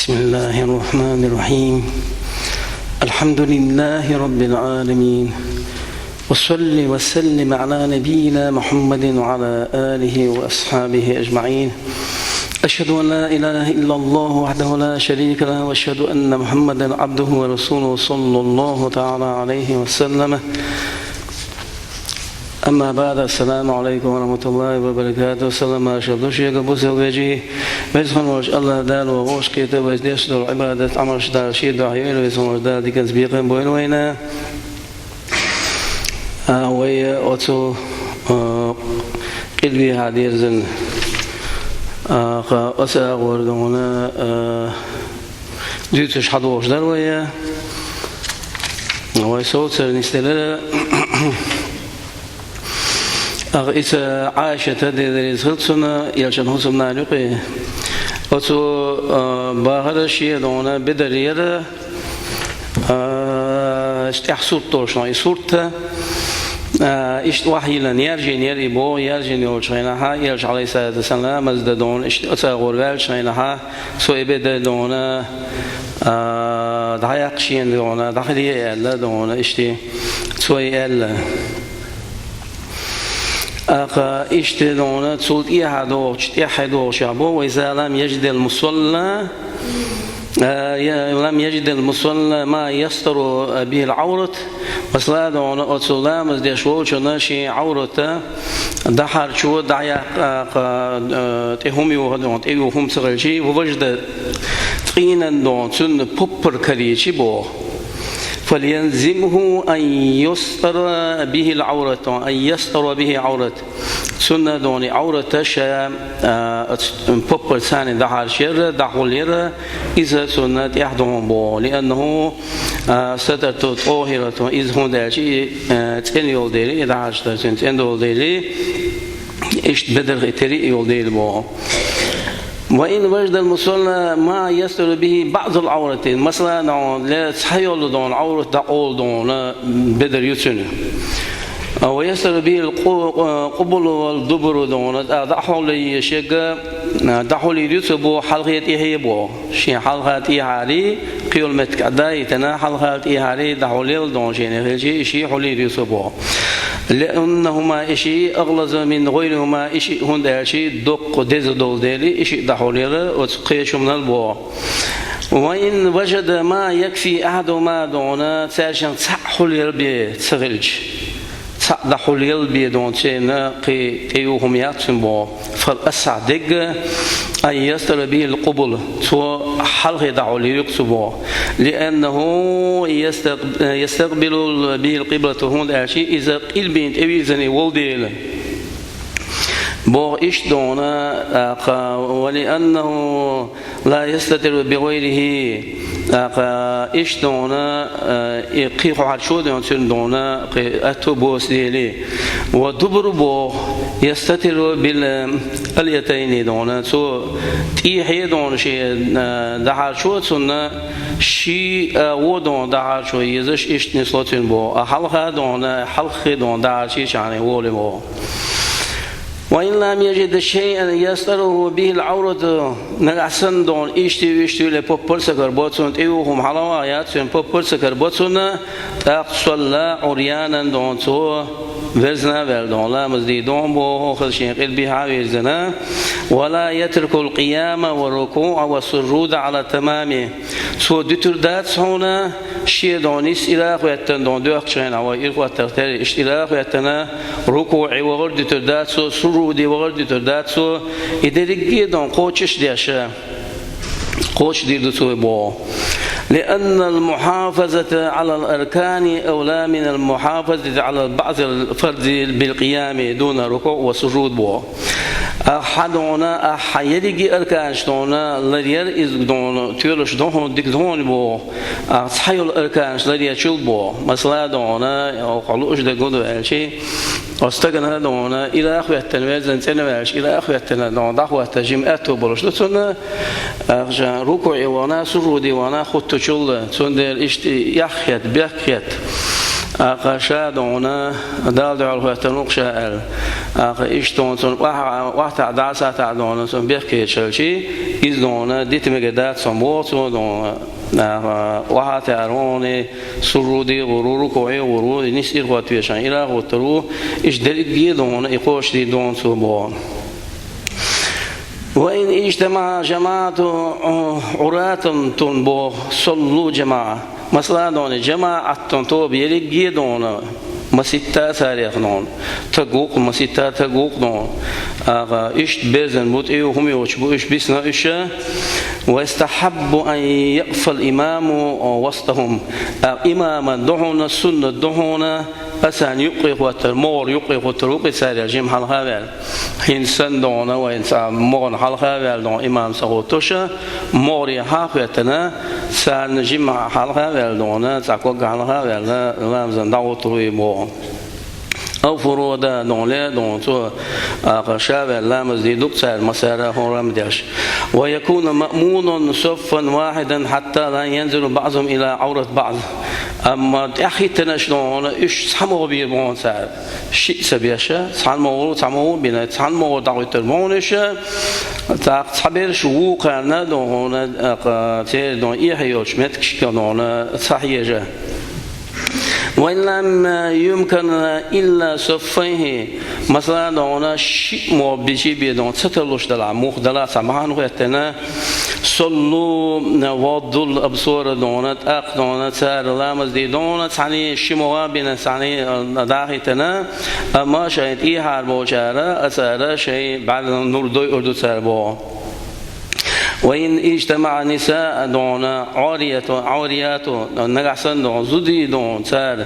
بسم الله الرحمن الرحيم. الحمد لله رب العالمين، وصل وسلم على نبينا محمد وعلى آله وأصحابه أجمعين. أشهد أن لا إله إلا الله وحده لا شريك له، وأشهد أن محمدا عبده ورسوله صلى الله تعالى عليه وسلم. أما بعد، السلام عليكم ورحمة الله وبركاته. سلام أشهد شيء قبوس الوجه بيزخن وش الله دال ووش كيت وجدش دل عبادة عمرش دال شيء دعيل ويزخن دال ديكنز بيقين بوين وينا ويا أتو قلبي هادير زن أسأل وردونا جيتش حدوش دال ويا ويسوت سر نستلل أغيث عائشة تدري زغلتنا يلشن حسمنا لقي أتو باهر شيء دونا بدرير استحسوت توشنا يسورت إشت وحيلا يرجع بو يرجع يولشينها يلش عليه الصلاة والسلام مزد دون إشت أتغور والشينها سو يبدأ دونا دعيق شيء دونا دخلي إلا دونا إشتي سوي إلا اشتدون تسولت إحدو شعبه. وإذا لم يجد المصلى ما يستر به العورة وصلا دون أتسلام ازدشول شناشي عورته دحر شو دعيا تهم يوهدون تيوهم سغلشي ووجد تقينا دون سن بوبر كريشي بو فليلزمه أن يستر به العورة سنة دون عورة شا بوبر ثاني دحر شر دحولير إذا سنة يحدهم بو لأنه سترت طاهرة إذ هون داشي تنيول ديري دحر شترسين تندول ديري إشت بدر تري يول دير بو. وإن وجد المصلى ما يستر به بعض العورات مثلا لا تحيل دون عورة دعول دون بدر يتسنه ويستر به القبل والدبر دون دحول يشجع دحول يتسبو حلقة يهيبو شين حلقة يهاري قيل متكداي تنا حلقة يهاري دحول دون شين شيء حلي يتسبو لأنهما إشي أغلظ من غيرهما إشي هون داشي دق دزدول دالي إشي دحوليره وتقيش من البو. وإن وجد ما يكفي أحدهما دون تاشن تحولير بتغلج دحولير بدون شيء تيوهم ياتسن بو فالأسعدق أن يستر به القبل سو حلق دحولير يقصبو لأنه يستقبل به القبلة هون داشي إذا قلبين تبيزني ولديل بو إيش دونا ولأنه لا يستتر بغيره إيش دونا قيق عرشو دونا أتو بوس ديلي ودبر بو يستتر باليتين دونا سو تيحي دون شيء دحر شو سنة شي ودون دحر شو يزش إيش نسلتين بو حلقة دونا حلقة دون دحر شي شعني وولي بو. وإن لم يجد شيئا يستره به العورة نحسن دون إشتي لبوبر سكر بوتسون تيوهم حلوات سن بوبر سكر بوتسون تقصلا عريانا دون تو وزنا ولدون لا مزدي دون بو خلشين قلبي حاوزنا ولا يترك القيام والركوع والسجود على تمامه سو دتردات هنا شيء دونيس إلى قوتن دون دوخشين أو إلى تختار إشتراك قوتنا ركوع وغرد تردات سو سرودي وغرد تردات سو إدريجي دون قوتش دياشة قوتش ديردو سو بو. لأن المحافظة على الأركان أولى من المحافظة على بعض الفرد بالقيام دون ركوع وسجود بو. أحدنا أحيرجي أركان شلونا لريال إز دون تيرش دون ديك دون بو أصحي الأركان لريال شل بو مثلا دونا أو قلوش دقودو أشي أستغنى دونا إلى آخر التنويزن تنويش إلى آخر التنويزن دعوة تجمعات بولش لسنا ركوع وانا سجود وانا خط شل سندر إشتي يخيت بيخيت شادونا دال دعوة تنوقشة إشتون سون واحد عداسة تعدونا سون بيحكي شلشي إزدونا ديت مجدات سموت سون واحد تعروني سرودي غرور كوعي غرور نيس إخوات فيشان إلى غترو إيش دليل دون إخوش دي دون سبون وإن اجتمع جماعة عراة تنبو صلوا جماعة مثلا دون جماعة تنتو بيلقي دون مسيتا تاريخ دون تقوق مسيتا تقوق دون إيش بيزن بوت إيو هم يوشبو إيش بيسنا إيش ويستحب أن يقف الإمام وسطهم إماما دهون السنة دهون أسان يقيق وترمور يقيق وتروق ساري جيم حال خابل إنسان دون وإنسان مون حال خابل دون إمام سقوطش موري حافظنا سان جيم حال خابل دون تقوق حال خابل لا مزن دعوة تروي أو فرودا دون لا دون تو شابل لا مزيد دكتور مسارة هرم داش ويكون مأمون صفا واحدا حتى لا ينزل بعضهم إلى عورة بعض أما أخي تناشلون إيش سامو بيرمون سار شيء سبيشة سامو بينا سامو دعوة المونش تعبير شو كان دون تير دون إيهيوش متكش كانون صحيحة وإن لم يمكن إلا صفيه مثلا دون شيء مو بيجي بيدون ستلوش دلا مخدلا سمعان وقتنا صلوا وضوا الأبصار دونت أق دونت سار لامز دي دونت ثاني شموا بين ثاني داخلنا أما شيء إيهار بوجارة أسارة شيء بعد نور دوي أردو ساربو وإن اجتمع نساء دون عوريات نجحسن دون زودي دون سار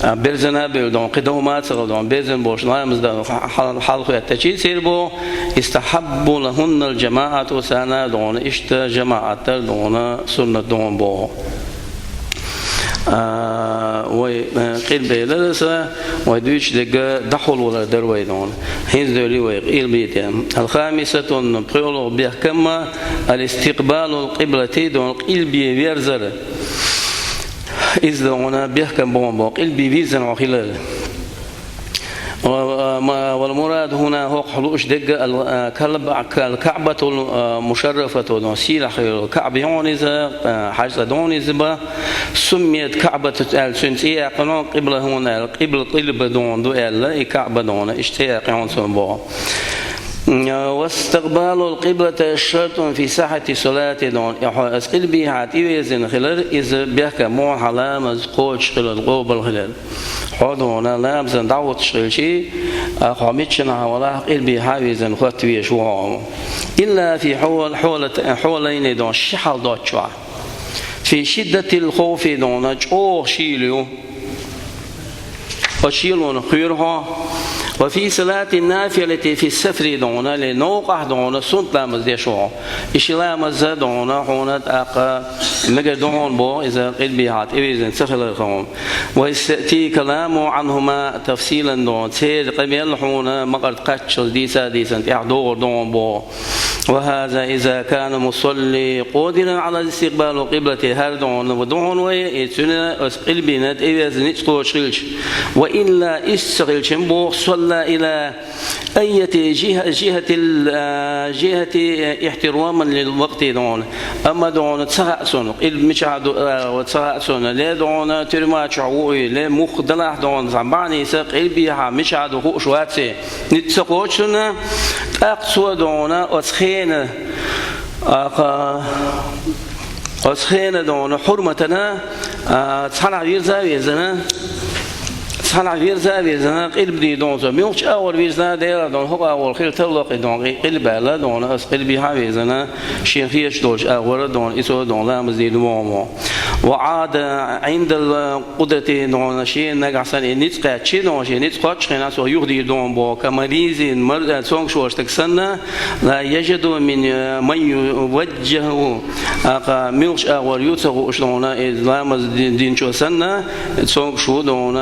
برزنا دون قدومات دون برزن بوش نامز دون حلقة التجيل سيربو استحب لهن الجماعة سنة دون اشت جماعة دون سنة دون بو وقيل بيلرسا ودوش دقة دخل ولا دروي دون هيز دولي وقيل بيتهم الخامسة نبقيلو بيحكم الاستقبال القبلة دون قيل بيرزر إذ دون بيحكم بومبو قيل بيزن وخلال والمراد هنا هو حلوش دقة الكعبة المشرفة سيلة الكعبة يونيزا حاجة دونيزبا سميت كعبة السنسية قنون قبل هنا قبل دون دو إلا كعبة دون اشتياق يونسون واستقبال القبلة شرط في ساحة صلاة دون أسقل بها تيوزن خلال إذا بيحكى مو حلام قوش خلال قوب الخلال حضونا لا مزن دعوة شغل شيء خامتشنا ولا قل بها وزن خوتوي شو إلا في حولين دون شحال دوتشوا في شدة الخوف دون أو شيلو وشيلون خيرها وفي صلاة النافلة في السفر دون لنوقع دون سنت لامز ديشو إيش لامز دون هونت أق مجد دون بو إذا قل بيهات إذا سفر الخوم ويستأتي كلامه عنهما تفصيلا دون سيد قبيل هون مقرد قتشل ديسا يحضور دون بو وهذا إذا كان مصلي قادرا على استقبال قبلة هر دون ودون ويتنا قل بينات إذا نتقو شغلش وإلا استغلش بو صلى إلى أي جهة احتراما للوقت دون أما دون تسعسون المشاهد وتسعسون لا دون ترمى شعوي لا مخدلة دون زماني سق البيها مشاهد هو شواتي نتسقوشنا أقصى دون أسخين دون حرمتنا تصنع ويرزا صنع فيرزا فيرزا قلب دي دون ميوش أول فيرزا دير دون هو أول خير تلقي دون قلب على دون أس قلبي هاويزنا شيخيش دوش أول دون إسوا دون لا مزيد مومو وعاد عند القدرة دون شيء نجحسن نتقى شيء دون شيء نتقى شيء سو يهدي دون بو كمريض مرض سونغ شوش تكسنا لا يجد من يوجهه ميوش أول يوتسو شلون إسلام الدين شو سنة سونغ شو دون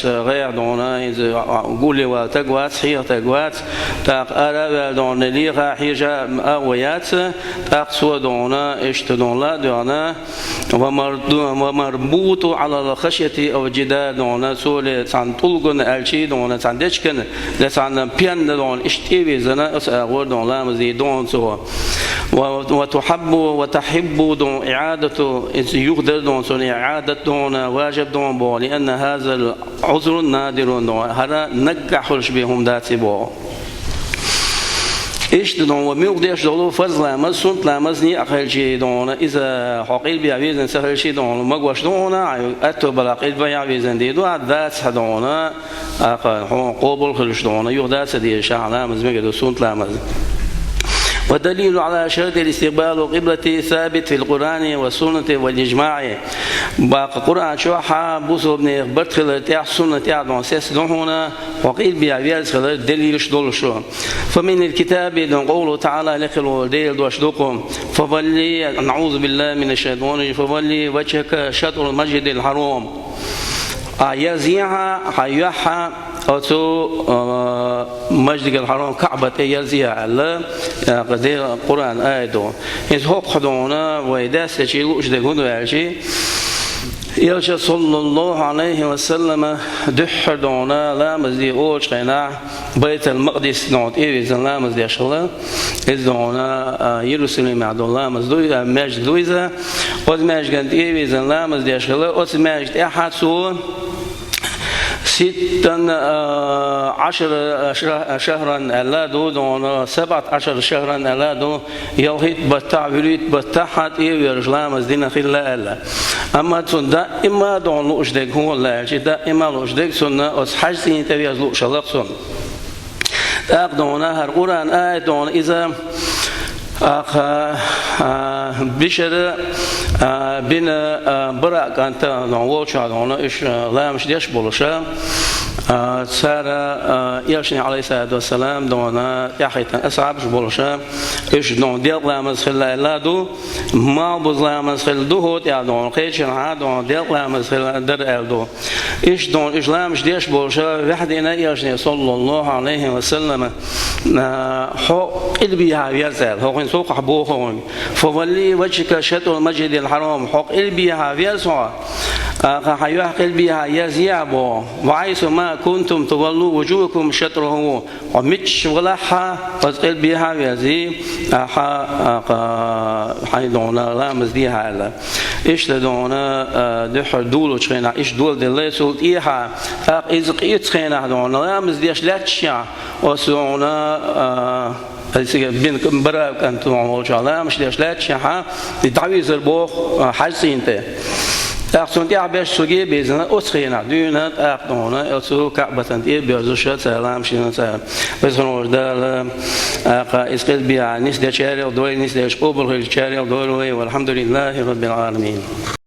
غير دونا إذا قولي وتقوات حير تقوات تاق أرى دونا ليغا حيجا أويات تاق سو دونا اشتدون لا دونا ومربوط على الخشية أو جدا دونا سولي تان طلقن ألشي دونا تان دشكن لتان بيان دون اشتيبي زنا أسأغور دونا مزي دون سو وتحب دون إعادة يقدر دون سون إعادة دون واجب دون بو لأن هذا العذر نادر دون هذا نجحش بهم داتي بو إيش دون وميقدرش دولو فرض لامز سنت لامزني أقل شيء دون إذا حقيل بيعويزن سهل شيء دون مقوش دون أتو بلاقيل بيعويزن ديدو عدات دون أقل قبول خلش دون يقدر سدي شاع لامز مقدر سنت لامز والدليل على شرط الاستقبال قبلة ثابت في القرآن والسنة والإجماع باقي القرآن شوحة بوسو بن برت خلال تاع سنة تاع دون سيس دون هنا وقيل بيعبير خلال دليل شدول شو فمن الكتاب دون قوله تعالى لخلو دليل دوشدوكم فولي نعوذ بالله من الشيطان فولي وجهك شطر المسجد الحرام يزيها حيوحها أتو مسجد الحرام كعبة يزيها الله قدير القرآن آيدو إذ هو قدونا ويداس شيء أجدهون وعشي يلش صلى الله عليه وسلم دحر دونا لا مزدي أوش قناع بيت المقدس نعود إيز لا مزدي شلا إذ دونا يرسل مع الله مزدوي ماجد دويزا أود ماجد إيز لا مزدي شلا أود ماجد أحد سو 16 شهرا ألا دون 17 شهرا ألا دون يوهيت بتاع وليت بتاعت يرجلام الدين خلا ألا أما تون دائما دون لوش دك هو لا شيء دائما لوش دك سنة أصحاب سين تبي لوش الله سن أقدونا هالقرآن آية دون إذا بشر بين برا كانت نووش على إيش لا مش ديش بولشة صار يرشني عليه الصلاة والسلام دونا يحيط أصعب بولشة إيش دون ديال لا مسخل لا دو ما بوز لا مسخل دو هو يا دون قيش دون ديال لا مسخل در دو إيش دون إيش لا مش ديش بولشة واحد هنا يرشني صلى الله عليه وسلم هو إلبيها يرزل هو سوق حبوه فولي وجهك شطر المسجد الحرام حق إلبيها يرزل حيوه قلبيها يزيابو وعيس ما كنتم تولوا وجوهكم شطره ومتش ولحا قلبيها يزي حيدونا لا مزديها لا إيش لدونا دحر دولو تشينا إيش دول دلي سولت إيها إذ قيت تشينا دونا لا مزديش لا تشيا وسونا بين برا كنتم عموجا مش ليش لا تشيا لتعويز البوخ حسينته أقصون تي عباش سوجي بيزنا أسخينا دينا أقدونا أسوق كعبة تي بيرزوشة سلام شينا سلام بس هنوردال أقا إسقط بيع نيس دشاري ودول نيس دش قبل الشاري ودول والحمد لله رب العالمين.